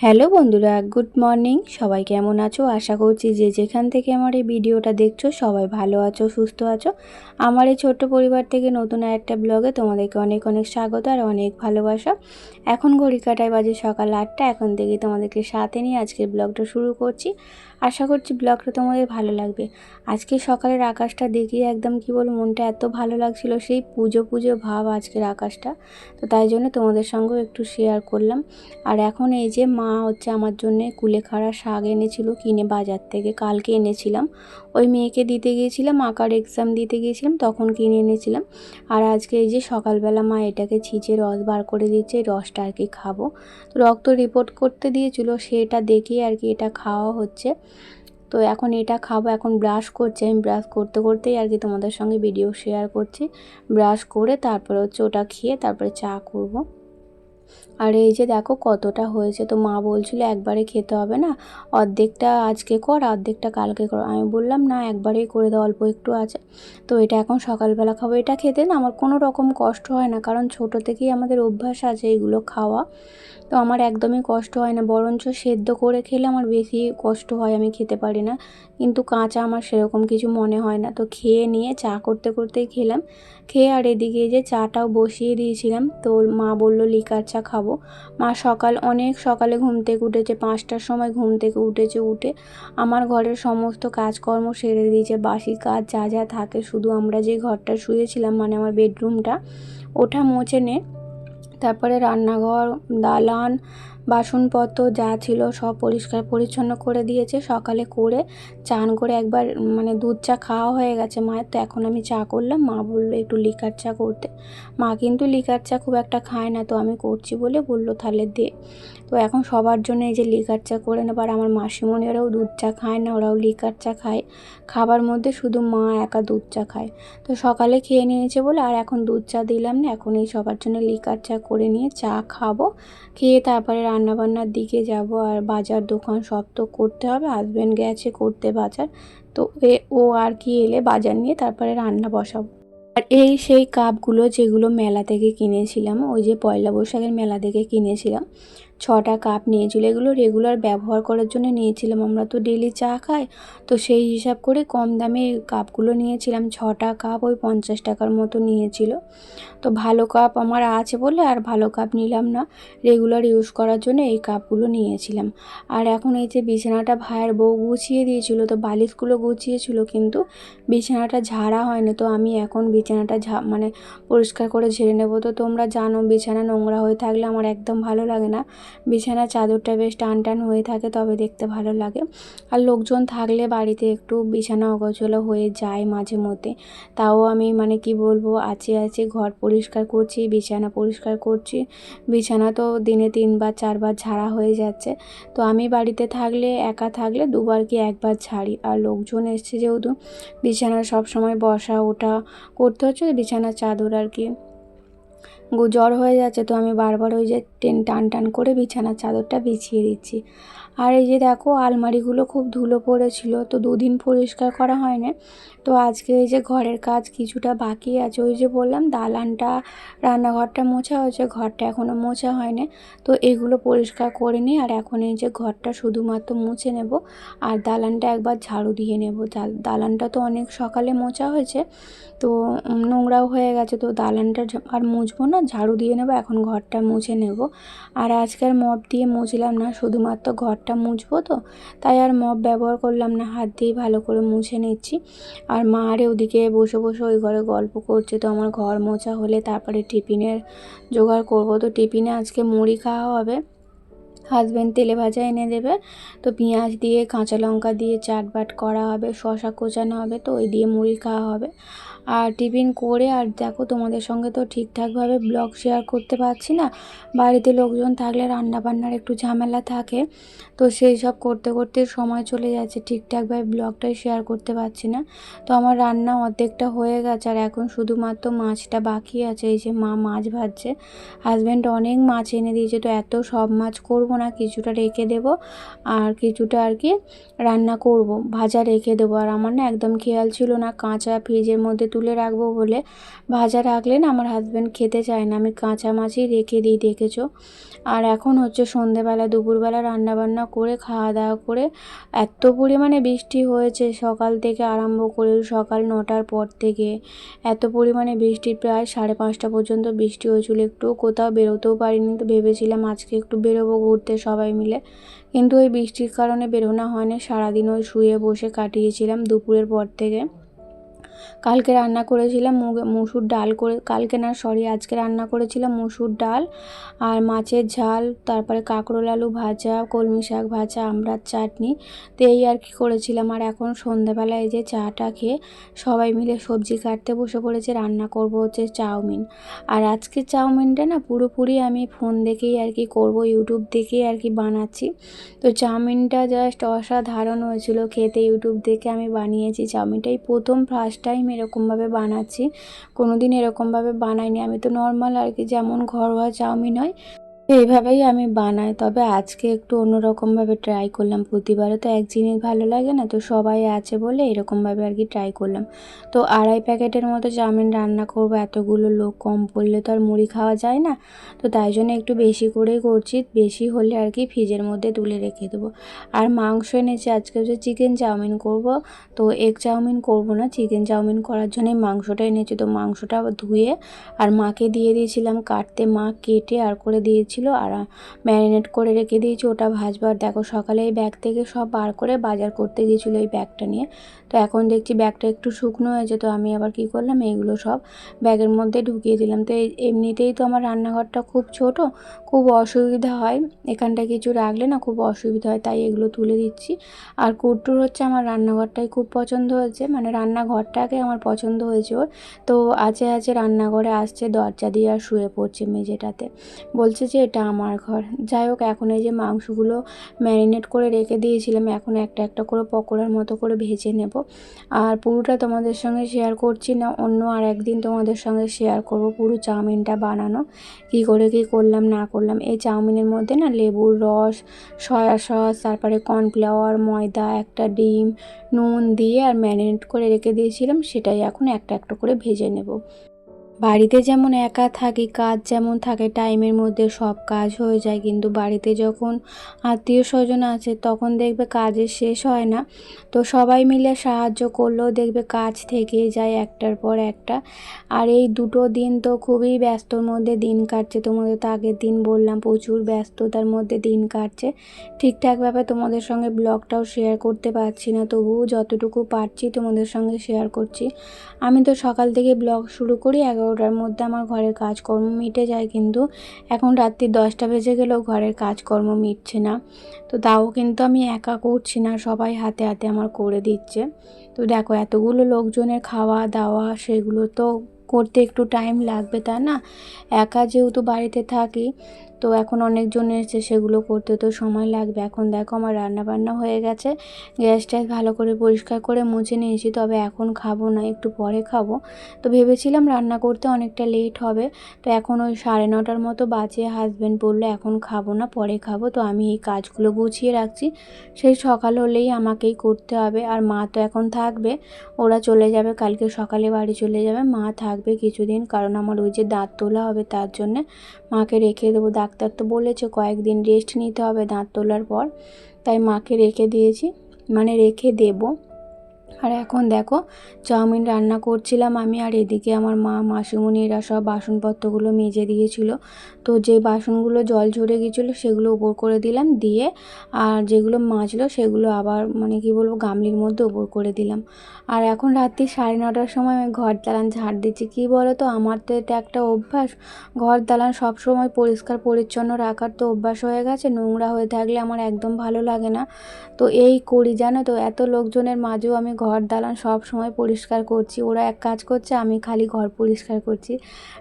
Hello বন্ধুরা, good morning. সবাই কেমন আছো? আশা করছি যে যেখান থেকে আমার এই ভিডিওটা দেখছো সবাই ভালো আছো, সুস্থ আছো। আমার এই ছোট্ট পরিবার থেকে নতুন একটা ব্লগে তোমাদেরকে অনেক অনেক স্বাগত আর অনেক ভালোবাসা। এখন ঘড়ি কাটায় বাজে সকাল 8টা। এখন থেকে তোমাদেরকে সাথে নিয়ে আজকের ব্লগটা শুরু করছি। আশা করছি ব্লগটা তোমাদের ভালো লাগবে। আজকে সকালের আকাশটা দেখিয়ে একদম কি বলবো, মনটা এত ভালো লাগছিল, সেই পুজো পুজো ভাব আজকের আকাশটা। তো তাই জন্য তোমাদের সঙ্গেও একটু শেয়ার করলাম। আর এখন এই যে মা হচ্ছে আমার জন্য কুলেখাড়া শাক এনেছিল কিনে বাজার থেকে, কালকে এনেছিলাম। ওই মেয়েকে দিতে গিয়েছিলাম, আঁকার এক্সাম দিতে গিয়েছিলাম, তখন কিনে এনেছিলাম। আর আজকে এই যে সকালবেলা মা এটাকে ছিঁচে রস বার করে দিচ্ছে, এই রসটা আর কি খাবো। তো রক্ত রিপোর্ট করতে দিয়েছিল, সেটা দেখেই আর কি এটা খাওয়া হচ্ছে। তো এখন এটা খাবো, এখন ব্রাশ করছি। আমি ব্রাশ করতে করতেই আর কি তোমাদের সঙ্গে ভিডিও শেয়ার করছি। ব্রাশ করে তারপরে হচ্ছে ওটা খেয়ে তারপরে চা করব। আর এই যে দেখো কতটা হয়েছে। তো মা বলছিল একবারে খেতে হবে না, অর্ধেকটা আজকে কর অর্ধেকটা কালকে কর। আমি বললাম না, একবারেই করে দাও, অল্প একটু আছে। তো এটা এখন সকালবেলা খাবো। এটা খেতে না আমার কোনো রকম কষ্ট হয় না, কারণ ছোট থেকেই আমাদের অভ্যাস আছে এগুলো খাওয়া। তো আমার একদমই কষ্ট হয় না, বরঞ্চ সেদ্ধ করে খেলে আমার বেশি কষ্ট হয়, আমি খেতে পারি না। কিন্তু কাঁচা আমার সেরকম কিছু মনে হয় না। তো খেয়ে নিয়ে চা করতে করতেই খেলাম। খেয়ে আর এদিকে যে চাটাও বসিয়ে দিয়েছিলাম। তো মা বলল লিকার চা খাবো। মা অনেক সকালে ঘুম থেকে উঠেছে, 5টার সময় ঘুম থেকে উঠেছে। উঠে আমার ঘরের সমস্ত কাজকর্ম সেরে দিয়েছে, বাসি কাজ যা যা থাকে। শুধু আমরা যে ঘরটা শুয়েছিলাম, মানে আমার বেডরুমটা, ওটা মুছে নে। তারপরে রান্নাঘর, দালান, বাসনপত্র যা ছিল সব পরিষ্কার পরিচ্ছন্ন করে দিয়েছে সকালে। করে চান করে একবার মানে দুধ চা খাওয়া হয়ে গেছে মায়ের। তো এখন আমি চা করলাম। মা বললো একটু লিকার চা করতে। মা কিন্তু লিকার চা খুব একটা খায় না, তো আমি করছি বলে বললো তাহলে দে। তো এখন সবার জন্য এই যে লিকার চা করে নেব। আর আমার মাসিমণি ওরাও দুধ চা খায় না, ওরাও লিকার চা খায়। খাবার মধ্যে শুধু মা একা দুধ চা খায়। তো সকালে খেয়ে নিয়েছে বলে আর এখন দুধ চা দিলাম না, এখন এই সবার জন্য লিকার চা করে নিয়ে চা খাবো। খেয়ে তারপরে রান্নাবান্নার দিকে যাব। আর বাজার দোকান সব তো করতে হবে, হাজব্যান্ড গেছে করতে বাজার। তো ও আর কি এলে বাজার নিয়ে তারপরে রান্না বসাবো। আর এই সেই কাপগুলো যেগুলো মেলা থেকে কিনেছিলাম, ওই যে পয়লা বৈশাখের মেলা থেকে কিনেছিলাম। 6টা কাপ নিয়েছিল। এগুলো রেগুলার ব্যবহার করার জন্য নিয়েছিলাম, আমরা তো ডেলি চা খাই। তো সেই হিসাব করে কম দামে কাপগুলো নিয়েছিলাম। 6টা কাপ ওই 50 টাকার মতো নিয়েছিল। তো ভালো কাপ আমার আছে বলে আর ভালো কাপ নিলাম না, রেগুলার ইউজ করার জন্য এই কাপগুলো নিয়েছিলাম। আর এখন এই যে বিছানাটা ভাইয়ের বউ গুছিয়ে দিয়েছিল, তো বালিশগুলো গুছিয়েছিল, কিন্তু বিছানাটা ঝাড়া হয়নি। তো আমি এখন বিছানাটা মানে পরিষ্কার করে ঝেড়ে নেব। তো তোমরা জানো বিছানা নোংরা হয়ে থাকলে আমার একদম ভালো লাগে না। বিছানার চাদরটা বেশ টান টান হয়ে থাকে, তবে দেখতে ভালো লাগে। আর লোকজন থাকলে বাড়িতে একটু বিছানা অগোছালো হয়ে যায় মাঝে মধ্যে। তাও আমি মানে কি বলবো, আছে ঘর পরিষ্কার করছি, বিছানা পরিষ্কার করছি। বিছানা তো দিনে 3বার 4বার ঝাড়া হয়ে যাচ্ছে। তো আমি বাড়িতে থাকলে, একা থাকলে 2বার কি 1বার ঝাড়ি। আর লোকজন এসছে যেহেতু বিছানা সব সময় বসা ওঠা করতে হচ্ছে, বিছানার চাদর আর কি জ্বর হয়ে যাচ্ছে। তো আমি বারবার ওই যে টান টান করে বিছানার চাদরটা বিছিয়ে দিচ্ছি। আর এই যে দেখো আলমারিগুলো খুব ধুলো পড়েছিল, তো 2 দিন পরিষ্কার করা হয় না। তো আজকে এই যে ঘরের কাজ কিছুটা বাকি আছে, ওই যে বললাম দালানটা, রান্নাঘরটা মোছা হয়েছে, ঘরটা এখনও মোছা হয়নি। তো এগুলো পরিষ্কার করে নিই। আর এখন এই যে ঘরটা শুধুমাত্র মুছে নেব, আর দালানটা একবার ঝাড়ু দিয়ে নেব। দালানটা তো অনেক সকালে মোছা হয়েছে, তো নোংরাও হয়ে গেছে। তো দালানটা আর মুছবো না, ঝাড়ু দিয়ে নেব। এখন ঘরটা মুছে নেব। আর আজকের মপ দিয়ে মুছলাম না, শুধুমাত্র ঘরটা মুছবো, তো তাই আর মপ ব্যবহার করলাম না, হাত দিয়েই ভালো করে মুছে নিচ্ছি। আর মা আরে ওদিকে বসে বসে ওই ঘরে গল্প করছে। তো আমার ঘর মোছা হলে তারপরে টিফিনের জোগাড় করব। তো টিফিনে আজকে মুড়ি খাওয়া হবে, হাজব্যান্ড তেলে ভাজা এনে দেবে। তো পেঁয়াজ দিয়ে কাঁচা লঙ্কা দিয়ে চাটবাট করা হবে, শসা কোচানো হবে, তো ওই দিয়ে মুড়ি খাওয়া হবে। আর টিফিন করে আর দেখো তোমাদের সঙ্গে তো ঠিকঠাকভাবে ব্লগ শেয়ার করতে পারছি না, বাড়িতে লোকজন থাকলে রান্নাবান্নার একটু ঝামেলা থাকে। তো সেই সব করতে করতে সময় চলে যাচ্ছে, ঠিকঠাকভাবে ব্লগটাই শেয়ার করতে পারছি না। তো আমার রান্না অর্ধেকটা হয়ে গেছে, আর এখন শুধুমাত্র মাছটা বাকি আছে। এই যে মা মাছ ভাজছে, হাজব্যান্ড অনেক মাছ এনে দিয়েছে। তো এত সব মাছ করব না, কিছুটা রেখে দেব আর কিছুটা আর কি রান্না করব, ভাজা রেখে দেবো। আর আমার না একদম খেয়াল ছিল না কাঁচা ফ্রিজের মধ্যে তুলে রাখবো বলে, ভাজা রাখলে না আমার হাজব্যান্ড খেতে চায় না, আমি কাঁচা মাছই রেখে দিই দেখেছো। আর এখন হচ্ছে সন্ধেবেলা দুপুরবেলা রান্নাবান্না করে খাওয়া দাওয়া করে, এত পরিমাণে বৃষ্টি হয়েছে সকাল থেকে আরম্ভ করে, সকাল 9টার পর থেকে এত পরিমাণে বৃষ্টি, প্রায় 5:30 পর্যন্ত বৃষ্টি হয়েছিল। একটু কোথাও বেরোতেও পারিনি, তো ভেবেছিলাম আজকে একটু বেরোবো ঘুরতে সবাই মিলে, কিন্তু ওই বৃষ্টির কারণে বেরোনো হয়নি। সারাদিন ওই শুয়ে বসে কাটিয়েছিলাম দুপুরের পর থেকে। কালকে রান্না করেছিলাম মুসুর ডাল করে, কালকে না সরি আজকে রান্না করেছিলাম মুসুর ডাল আর মাছের ঝাল, তারপরে কাঁকরোল আলু ভাজা, কলমি শাক ভাজা, আমড়ার চাটনি। তো এই আর কি করেছিলাম। আর এখন সন্ধ্যাবেলায় এই যে চাটা খেয়ে সবাই মিলে সবজি কাটতে বসে পড়েছে। রান্না করব হচ্ছে চাউমিন। আর আজকে চাউমিনটা না পুরোপুরি আমি ফোন দেখেই আর কি করব, ইউটিউব দেখেই আর কি বানাচ্ছি। তো চাউমিনটা জাস্ট অসাধারণ হয়েছিল খেতে, ইউটিউব দেখে আমি বানিয়েছি চাউমিনটাই প্রথম ফার্স্ট টাইম এরকমভাবে বানাচ্ছি, কোনো দিন এরকমভাবে বানাইনি। আমি তো নর্মাল আর কি যেমন ঘরোয়া চাউমিন হয় এইভাবেই আমি বানাই, তবে আজকে একটু অন্যরকমভাবে ট্রাই করলাম। প্রতিবারে তো এক জিনিস ভালো লাগে না, তো সবাই আছে বলে এরকমভাবে আর কি ট্রাই করলাম। তো 2.5 প্যাকেটের মতো চাউমিন রান্না করব, এতগুলো লোক কম পড়লে তো আর মুড়ি খাওয়া যায় না, তো তাই জন্য একটু বেশি করেই করছি, বেশি হলে আর কি ফ্রিজের মধ্যে তুলে রেখে দেবো। আর মাংস এনেছি আজকে হচ্ছে চিকেন চাউমিন করব, তো এগ চাউমিন করব না, চিকেন চাউমিন করার জন্যই মাংসটা এনেছি। তো মাংসটা ধুয়ে আর মাকে দিয়ে দিয়েছিলাম কাটতে, মা কেটে আর করে দিয়েছি আর ম্যারিনেট করে রেখে দিয়েছি ওটা ভাজবার। দেখো সকালে এই ব্যাগ থেকে সব বার করে বাজার করতে গিয়েছিলো এই ব্যাগটা নিয়ে, তো এখন দেখছি ব্যাগটা একটু শুকনো হয়েছে, তো আমি আবার কি করলাম এইগুলো সব ব্যাগের মধ্যে ঢুকিয়ে দিলাম। তো এমনিতেই তো আমার রান্নাঘরটা খুব ছোট, খুব অসুবিধা হয়, এখানটা কিছু রাখলে না খুব অসুবিধা হয়, তাই এগুলো তুলে দিচ্ছি। আর কুট্টুর হচ্ছে আমার রান্নাঘরটাই খুব পছন্দ হয়েছে, মানে রান্নাঘরটাকে আমার পছন্দ হয়েছে ওর। তো আছে রান্নাঘরে আসছে দরজা দিয়ে আর শুয়ে পড়ছে মেঝেটাতে, বলছে যে এটা আমার ঘর। যাই হোক, এখন এই যে মাংসগুলো ম্যারিনেট করে রেখে দিয়েছিলাম, এখন একটা একটা করে পকোড়ার মতো করে ভেজে নেব। আর পুরোটা তোমাদের সঙ্গে শেয়ার করছি না, অন্য আর একদিন তোমাদের সঙ্গে শেয়ার করব পুরো চাউমিনটা বানানো, কি করে কি করলাম না করলাম। এই চাউমিনের মধ্যে না লেবুর রস, সয়া সস, তারপরে কর্নফ্লাওয়ার, ময়দা, একটা ডিম, নুন দিয়ে আর ম্যারিনেট করে রেখে দিয়েছিলাম, সেটাই এখন একটা একটা করে ভেজে নেব। বাড়িতে যেমন একা থাকি, কাজ যেমন থাকে টাইমের মধ্যে সব কাজ হয়ে যায়, কিন্তু বাড়িতে যখন আত্মীয় স্বজন আছে তখন দেখবে কাজের শেষ হয় না, তো সবাই মিলে সাহায্য করলেও দেখবে কাজ থেকে যায় একটার পর একটা। আর এই দুটো দিন তো খুবই ব্যস্তর মধ্যে দিন কাটছে, তোমাদের তো আগের দিন বললাম প্রচুর ব্যস্ততার মধ্যে দিন কাটছে, ঠিকঠাকভাবে তোমাদের সঙ্গে ব্লগটাও শেয়ার করতে পারছি না, তবুও যতটুকু পারছি তোমাদের সঙ্গে শেয়ার করছি। আমি তো সকাল থেকে ব্লগ শুরু করি 11টার মধ্যে, আমার ঘরের কাজকর্ম মিটে যায়, কিন্তু এখন রাত্রি 10টা বেজে গেলেও ঘরের কাজকর্ম মিটছে না। তো তাও কিন্তু আমি একা করছি না, সবাই হাতে হাতে আমার করে দিচ্ছে। তো দেখো এতগুলো লোকজনের খাওয়া দাওয়া সেগুলো তো করতে একটু টাইম লাগবে, তাই না? একা যেহেতু বাড়িতে থাকি, তো এখন অনেকজন এসেছে, সেগুলো করতে তো সময় লাগবে। এখন দেখো আমার রান্না বান্না হয়ে গেছে, গ্যাসটা ভালো করে পরিষ্কার করে মুছে নিয়েছি, তবে এখন খাবো না, একটু পরে খাবো। তো ভেবেছিলাম রান্না করতে অনেকটা লেট হবে, তো এখন ওই 9:30 মতো বাজে, হাজব্যান্ড বললো এখন খাবো না পরে খাবো, তো আমি এই কাজগুলো গুছিয়ে রাখছি, সেই সকাল হলেই আমাকেই করতে হবে। আর মা তো এখন থাকবে, ওরা চলে যাবে কালকে সকালে বাড়ি চলে যাবে, মা থাকবে কিছুদিন, কারণ আমার ওই যে দাঁত তোলা হবে তার জন্যে মাকে রেখে দেবো। ডাক্তার তো বলেছে কয়েকদিন রেস্ট নিতে হবে দাঁত তোলার পর, তাই মাকে রেখে দিয়েছি, মানে রেখে দেবো। আর এখন দেখো চাউমিন রান্না করছিলাম আমি, আর এদিকে আমার মা মাসিমণি এরা সব বাসনপত্রগুলো মেজে দিয়েছিল, তো যে বাসনগুলো জল ঝরে গিয়েছিলো সেগুলো উপর করে দিলাম, দিয়ে আর যেগুলো মাজলো সেগুলো আবার মানে কি বলবো গামলির মধ্যে উপর করে দিলাম। আর এখন রাত্রি 9:30টার সময় আমি ঘর দালান ঝাড় দিচ্ছি। কি বলো তো, আমার তো এটা একটা অভ্যাস, ঘর দালান সবসময় পরিষ্কার পরিচ্ছন্ন রাখার তো অভ্যাস হয়ে গেছে, নোংরা হয়ে থাকলে আমার একদম ভালো লাগে না, তো এই করি জানো তো। এত লোকজনের মাঝেও আমি ঘর দালান সব সময় পরিষ্কার করছি। ওরা এক কাজ করছে, আমি খালি ঘর পরিষ্কার করছি।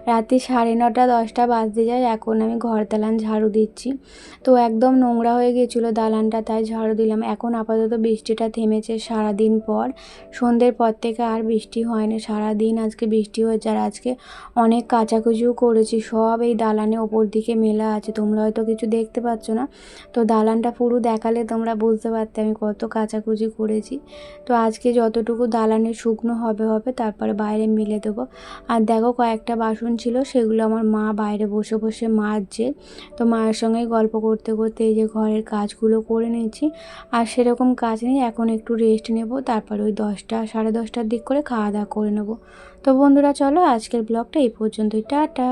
রাতে 9:30 10টা বাজতে যায়, এখন আমি ঘর দালান ঝাড়ু দিচ্ছি। তো একদম নোংরা হয়ে গিয়েছিলো দালানটা, তাই ঝাড়ু দিলাম। এখন আপাতত বৃষ্টিটা থেমেছে সারাদিন পর। সন্ধ্যের পর থেকে আর বৃষ্টি হয়নি, সারাদিন আজকে বৃষ্টি হয়েছে। আর আজকে অনেক কাচাকুচিও করেছি, সব এই দালানে ওপর দিকে মেলা আছে। তোমরা হয়তো কিছু দেখতে পাচ্ছ না, তো দালানটা পুরো দেখালে তোমরা বুঝতে পারতে আমি কত কাচাকুচি করেছি। তো আজকে যতটুকু দালানে শুকনো হবে তারপরে বাইরে মেলে দেবো। আর দেখো কয়েকটা বাসন ছিল, সেগুলো আমার মা বাইরে বসে বসে মাজছে। তো মায়ের সঙ্গে গল্প করতে করতে এই যে ঘরের কাজগুলো করে নিয়েছি। আর সেরকম কাজ নেই, এখন একটু রেস্ট নেব, তারপরে ওই 10টা 10:30টার দিক করে খাওয়া দাওয়া করে নেব। তো বন্ধুরা চলো আজকের ব্লগটা এই পর্যন্তই, টাটা।